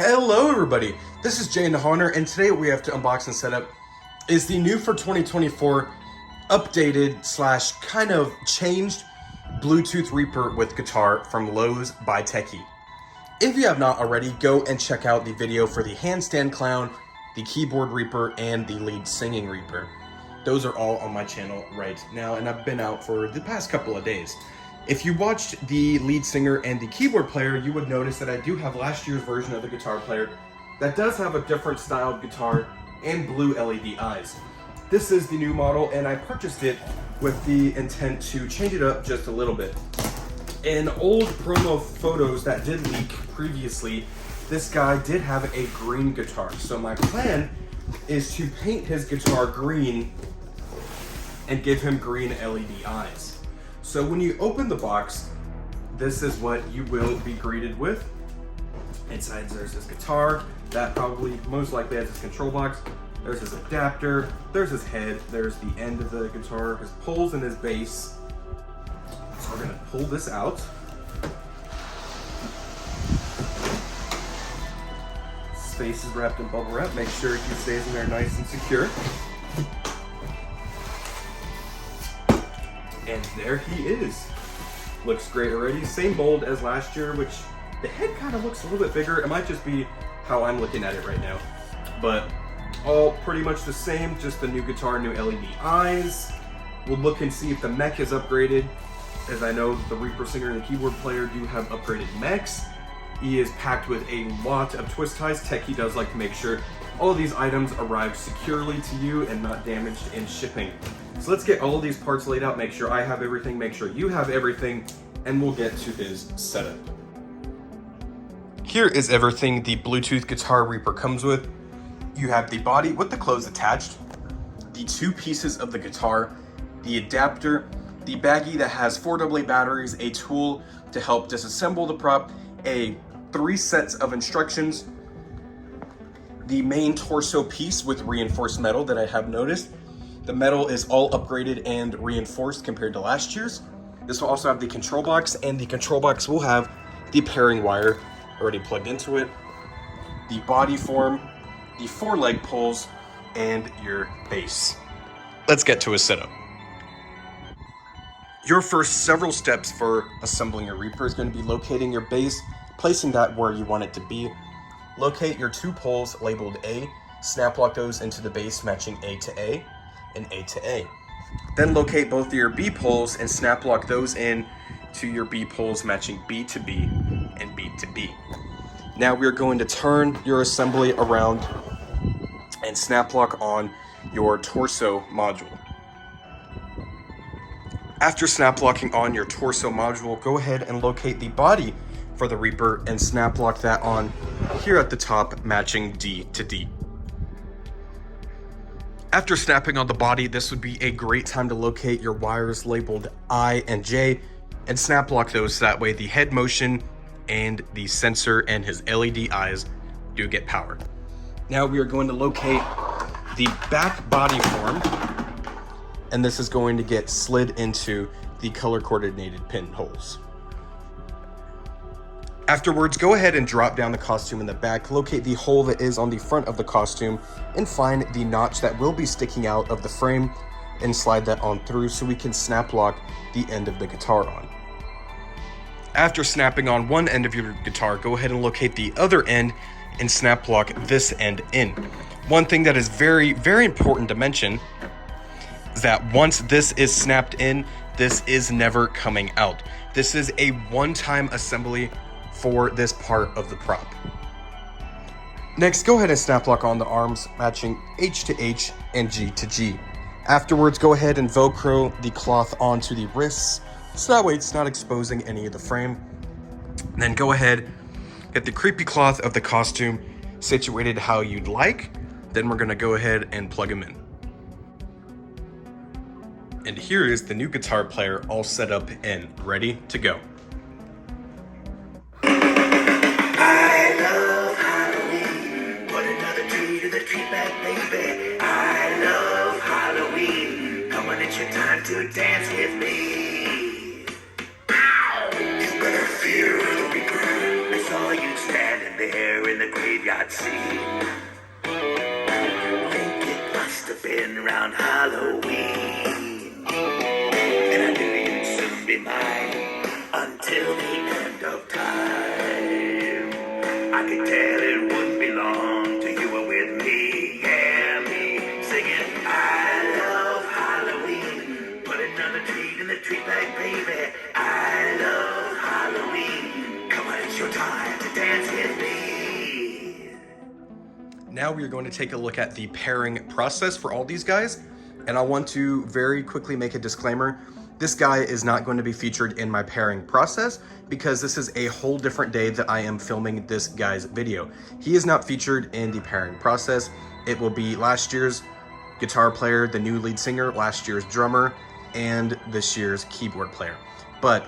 Hello everybody, this is jaydenshaunts, and today what we have to unbox and set up is the new for 2024 updated slash kind of changed Bluetooth Reaper with guitar from Lowe's by Tekky. If you have not already, go and check out the video for the handstand clown, the keyboard Reaper, and the lead singing Reaper. Those are all on my channel right now, and I've been out for the past couple of days. If you watched the lead singer and the keyboard player, you would notice that I do have last year's version of the guitar player that does have a different styled guitar and blue LED eyes. This is the new model, and I purchased it with the intent to change it up just a little bit. In old promo photos that did leak previously, this guy did have a green guitar. So my plan is to paint his guitar green and give him green LED eyes. So when you open the box, this is what you will be greeted with. Inside there's his guitar, that probably most likely has his control box. There's his adapter, there's his head, there's the end of the guitar, his poles and his bass. So we're gonna pull this out. Space is wrapped in bubble wrap, make sure he stays in there nice and secure. And there he is. Looks great already. Same mold as last year, which the head kind of looks a little bit bigger. It might just be how I'm looking at it right now. But all pretty much the same, just the new guitar, new LED eyes. We'll look and see if the mech is upgraded, as I know the Reaper singer and the keyboard player do have upgraded mechs. He is packed with a lot of twist ties. Tekky does like to make sure all of these items arrive securely to you and not damaged in shipping. So let's get all of these parts laid out, make sure I have everything, make sure you have everything, and we'll get to his setup. Here is everything the Bluetooth Guitar Reaper comes with. You have the body with the clothes attached, the two pieces of the guitar, the adapter, the baggie that has 4 AA batteries, a tool to help disassemble the prop, 3 sets of instructions, the main torso piece with reinforced metal that I have noticed. The metal is all upgraded and reinforced compared to last year's. This will also have the control box, and the control box will have the pairing wire already plugged into it, the body form, the 4 leg pulls, and your bass. Let's get to a setup. Your first several steps for assembling your Reaper is going to be locating your bass, placing that where you want it to be. Locate your 2 poles labeled A, snap lock those into the bass matching A to A and A to A. Then locate both of your B poles and snap lock those in to your B poles matching B to B and B to B. Now we're going to turn your assembly around and snap lock on your torso module. After snap locking on your torso module, go ahead and locate the body for the Reaper and snap lock that on here at the top, matching D to D. After snapping on the body, this would be a great time to locate your wires labeled I and J and snap lock those so that way the head motion and the sensor and his LED eyes do get power. Now we are going to locate the back body form, and this is going to get slid into the color coordinated pinholes. Afterwards, go ahead and drop down the costume in the back, locate the hole that is on the front of the costume, and find the notch that will be sticking out of the frame and slide that on through so we can snap lock the end of the guitar on. After snapping on one end of your guitar, go ahead and locate the other end and snap lock this end in. One thing that is very, very important to mention is that once this is snapped in, this is never coming out. This is a one-time assembly for this part of the prop. Next, go ahead and snap lock on the arms matching H to H and G to G. Afterwards, go ahead and Velcro the cloth onto the wrists so that way it's not exposing any of the frame. And then go ahead, get the creepy cloth of the costume situated how you'd like. Then we're gonna go ahead and plug him in. And here is the new guitar player all set up and ready to go. To dance with me. Ow! You better fear the Reaper. I saw you standing there in the green graveyard scene. Think it must have been around Halloween. And I knew you'd soon be mine until the end of time. I could tell it wouldn't be long till you were with me, yeah, me, singing I love Halloween. Put another treat in the treat bag, baby. I love Halloween. Come on, it's your time to dance with me. Now we are going to take a look at the pairing process for all these guys. And I want to very quickly make a disclaimer. This guy is not going to be featured in my pairing process because this is a whole different day that I am filming this guy's video. He is not featured in the pairing process. It will be last year's guitar player, the new lead singer, last year's drummer, and this year's keyboard player. But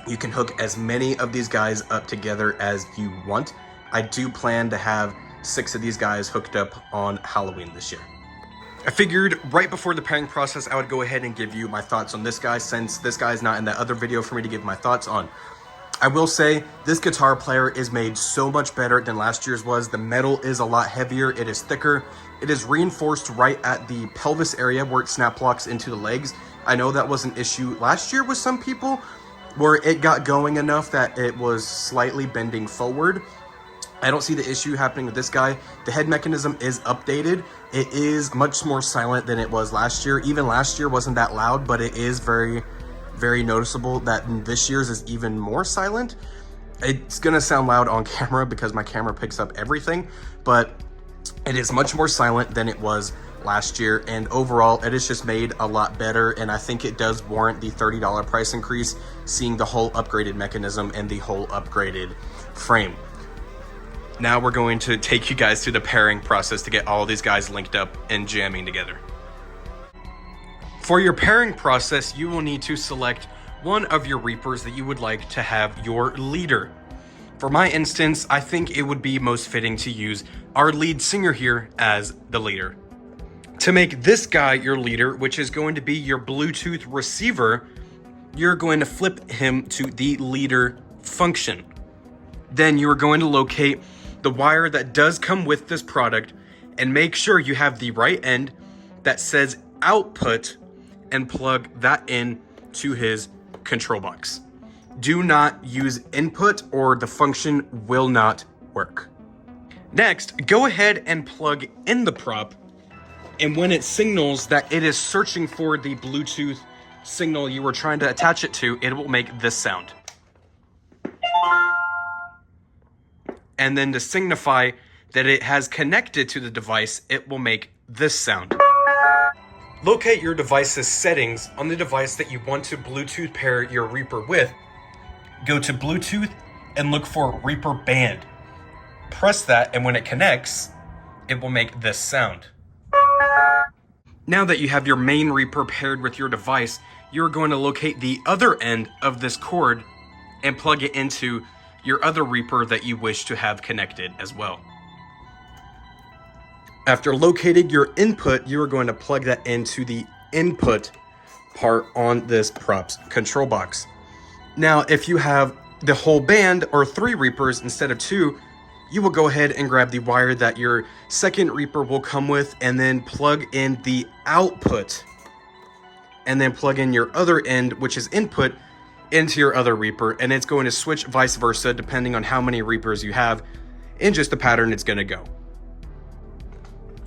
you can hook as many of these guys up together as you want. I do plan to have 6 of these guys hooked up on Halloween this year. I figured right before the pairing process, I would go ahead and give you my thoughts on this guy, since this guy is not in that other video for me to give my thoughts on. I will say this guitar player is made so much better than last year's was. The metal is a lot heavier, it is thicker, it is reinforced right at the pelvis area where it snap locks into the legs. I know that was an issue last year with some people, where it got going enough that it was slightly bending forward. I don't see the issue happening with this guy. The head mechanism is updated. It is much more silent than it was last year. Even last year wasn't that loud, but it is very, very noticeable that this year's is even more silent. It's gonna sound loud on camera because my camera picks up everything, but it is much more silent than it was last year. And overall, it is just made a lot better. And I think it does warrant the $30 price increase, seeing the whole upgraded mechanism and the whole upgraded frame. Now we're going to take you guys through the pairing process to get all these guys linked up and jamming together. For your pairing process, you will need to select one of your Reapers that you would like to have your leader. For my instance, I think it would be most fitting to use our lead singer here as the leader. To make this guy your leader, which is going to be your Bluetooth receiver, you're going to flip him to the leader function. Then you are going to locate the wire that does come with this product and make sure you have the right end that says output and plug that in to his control box. Do not use input or the function will not work. Next, go ahead and plug in the prop, and when it signals that it is searching for the Bluetooth signal you were trying to attach it to, it will make this sound. And then to signify that it has connected to the device, it will make this sound. Locate your device's settings on the device that you want to Bluetooth pair your Reaper with. Go to Bluetooth and look for Reaper Band. Press that, and when it connects, it will make this sound. Now that you have your main Reaper paired with your device, you're going to locate the other end of this cord and plug it into your other Reaper that you wish to have connected as well. After locating your input, you are going to plug that into the input part on this prop's control box. Now, if you have the whole band or 3 Reapers instead of 2, you will go ahead and grab the wire that your second Reaper will come with and then plug in the output, and then plug in your other end, which is input, into your other Reaper, and it's going to switch vice versa depending on how many Reapers you have and just the pattern it's going to go.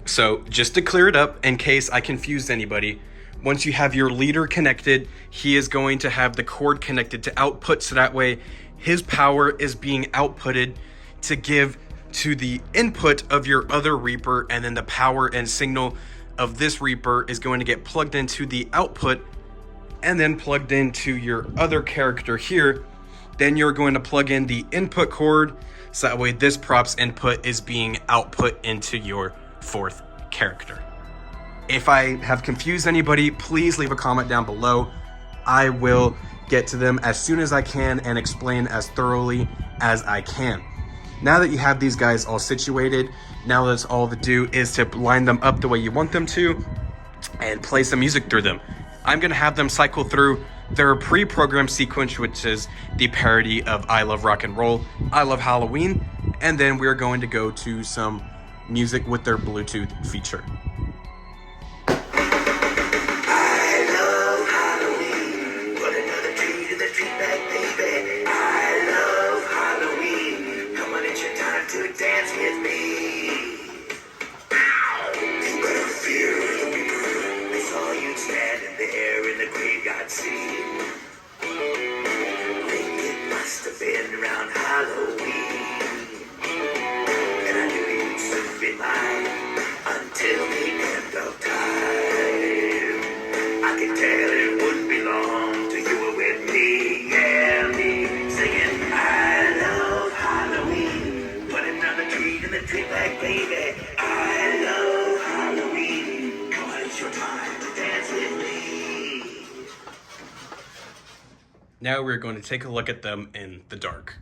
So just to clear it up in case I confused anybody, once you have your leader connected, he is going to have the cord connected to output, so that way his power is being outputted to give to the input of your other Reaper, and then the power and signal of this Reaper is going to get plugged into the output and then plugged into your other character here. Then you're going to plug in the input cord, so that way this prop's input is being output into your 4th character. If I have confused anybody, please leave a comment down below. I will get to them as soon as I can and explain as thoroughly as I can. Now that you have these guys all situated, now that's all to do is to line them up the way you want them to and play some music through them. I'm gonna have them cycle through their pre-programmed sequence, which is the parody of I Love Rock and Roll, I Love Halloween, and then we're going to go to some music with their Bluetooth feature. I love Halloween. Put another tree to the tree back, baby. I love Halloween. Come on, it's your time to dance with me. Ow! You better fear the reaper. I saw you standing there in the graveyard scene. Think it must have been around Halloween. And I knew you'd soon be mine until the end of time. I could tell it wouldn't be long till you were with me, yeah, me singing I love Halloween. Put another tree in the tree bag, baby. I love Halloween. Come on, it's your time to dance with me. Now we're going to take a look at them in the dark.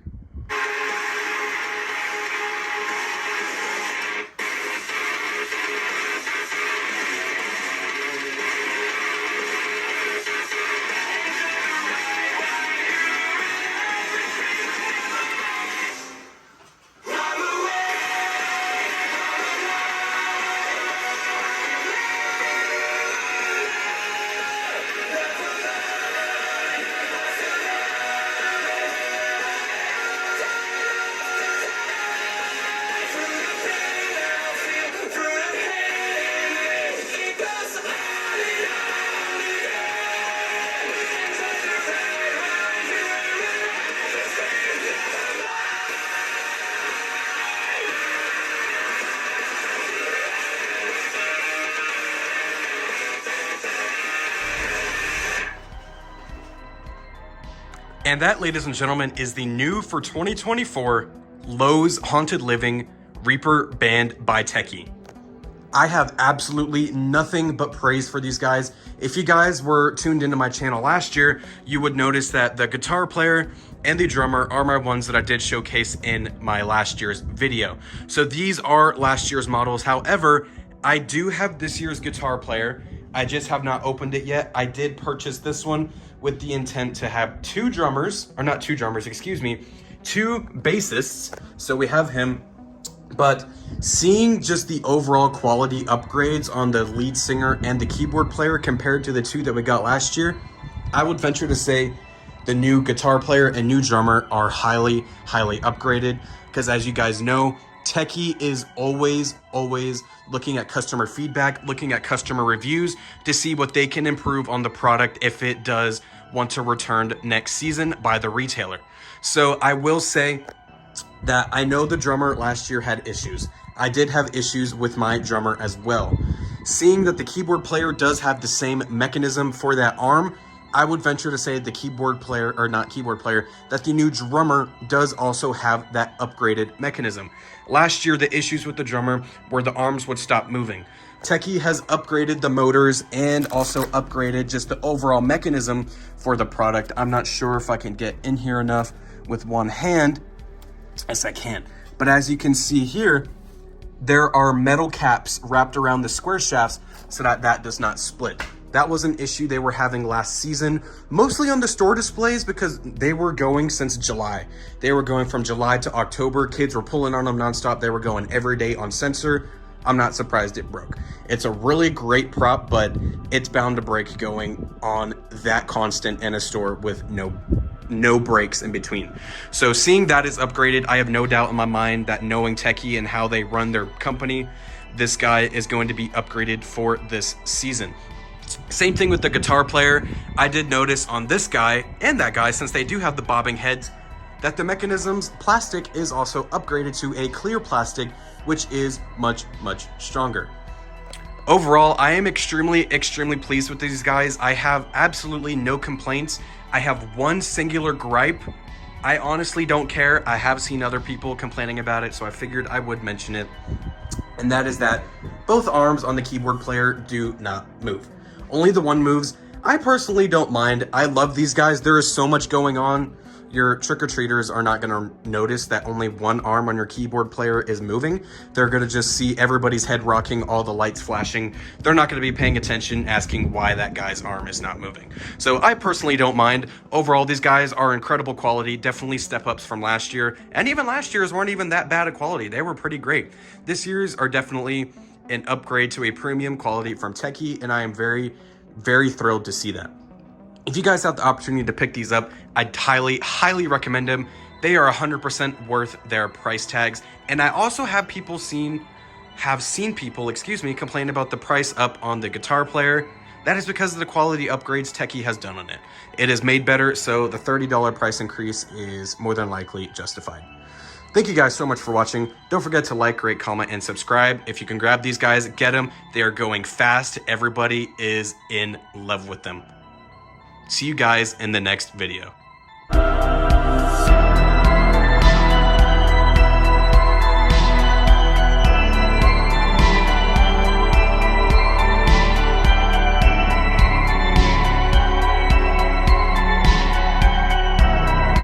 And that, ladies and gentlemen, is the new for 2024 Lowe's Haunted Living Reaper Band by Tekky. I have absolutely nothing but praise for these guys. If you guys were tuned into my channel last year, you would notice that the guitar player and the drummer are my ones that I did showcase in my last year's video. So these are last year's models. However, I do have this year's guitar player. I just have not opened it yet. I did purchase this one with the intent to have two bassists. So we have him, but seeing just the overall quality upgrades on the lead singer and the keyboard player compared to the two that we got last year, I would venture to say the new guitar player and new drummer are highly, highly upgraded. Because as you guys know, Tekky is always looking at customer feedback, looking at customer reviews to see what they can improve on the product if it does want to return next season by the retailer. So I will say that I know the drummer last year had issues. I did have issues with my drummer as well. Seeing that the keyboard player does have the same mechanism for that arm, I would venture to say the that the new drummer does also have that upgraded mechanism. Last year, the issues with the drummer were the arms would stop moving. Tekky has upgraded the motors and also upgraded just the overall mechanism for the product. I'm not sure if I can get in here enough with one hand. Yes, I can. But as you can see here, there are metal caps wrapped around the square shafts so that that does not split. That was an issue they were having last season, mostly on the store displays because they were going since July. They were going from July to October. Kids were pulling on them nonstop. They were going every day on sensor. I'm not surprised it broke. It's a really great prop, but it's bound to break going on that constant in a store with no breaks in between. So seeing that is upgraded, I have no doubt in my mind that knowing Tekky and how they run their company, this guy is going to be upgraded for this season. Same thing with the guitar player. I did notice on this guy and that guy, since they do have the bobbing heads, that the mechanism's plastic is also upgraded to a clear plastic, which is much stronger. Overall, I am extremely pleased with these guys. I have absolutely no complaints. I have one singular gripe. I honestly don't care. I have seen other people complaining about it, so I figured I would mention it. And that is that both arms on the keyboard player do not move. Only the one moves. I personally don't mind. I love these guys. There is so much going on your trick-or-treaters are not going to notice that only one arm on your keyboard player is moving. They're going to just see everybody's head rocking, all the lights flashing. They're not going to be paying attention, asking why that guy's arm is not moving. So I personally don't mind. Overall, these guys are incredible quality, definitely step-ups from last year. And even last year's weren't even that bad of quality. They were pretty great. This year's are definitely an upgrade to a premium quality from Tekky, and I am very, very thrilled to see that. If you guys have the opportunity to pick these up, I'd highly, highly recommend them. They are 100% worth their price tags. And I also have seen people complain about the price up on the guitar player. That is because of the quality upgrades Tekky has done on it. It is made better, so the $30 price increase is more than likely justified. Thank you guys so much for watching. Don't forget to like, rate, comment, and subscribe. If you can grab these guys, get them. They are going fast. Everybody is in love with them. See you guys in the next video.